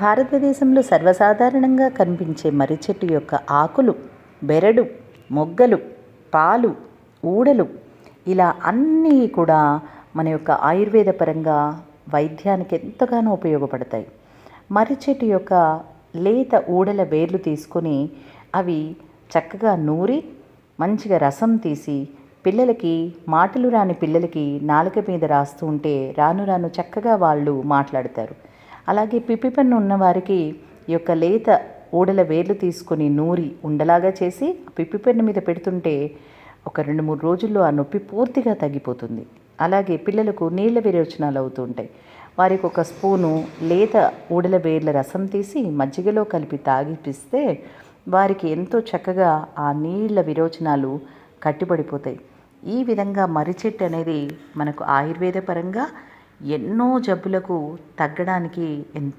భారతదేశంలో సర్వసాధారణంగా కనిపించే మర్రి చెట్టు యొక్క ఆకులు, బెరడు, మొగ్గలు, పాలు, ఊడలు ఇలా అన్నీ కూడా మన యొక్క ఆయుర్వేద పరంగా వైద్యానికి ఎంతగానో ఉపయోగపడతాయి. మర్రి చెట్టు యొక్క లేత ఊడల వేర్లు తీసుకొని అవి చక్కగా నూరి మంచిగా రసం తీసి పిల్లలకి, మాటలు రాని పిల్లలకి నాలుక మీద రాస్తూ ఉంటే రాను రాను చక్కగా వాళ్ళు మాట్లాడతారు. అలాగే పిప్పి పన్ను ఉన్నవారికి ఈ యొక్క లేత ఊడల వేర్లు తీసుకొని నూరి ఉండలాగా చేసి పిప్పి పన్ను మీద పెడుతుంటే ఒక 2-3 రోజుల్లో ఆ నొప్పి పూర్తిగా తగ్గిపోతుంది. అలాగే పిల్లలకు నీళ్ళ విరోచనాలు అవుతూ ఉంటాయి. వారికి ఒక స్పూను లేత ఊడల వేర్ల రసం తీసి మజ్జిగలో కలిపి తాగిపిస్తే వారికి ఎంతో చక్కగా ఆ నీళ్ళ విరోచనాలు కట్టిపడిపోతాయి. ఈ విధంగా మర్రి చెట్టు అనేది మనకు ఆయుర్వేద పరంగా ఎన్నో జబ్బులకు తగ్గడానికి ఎంతో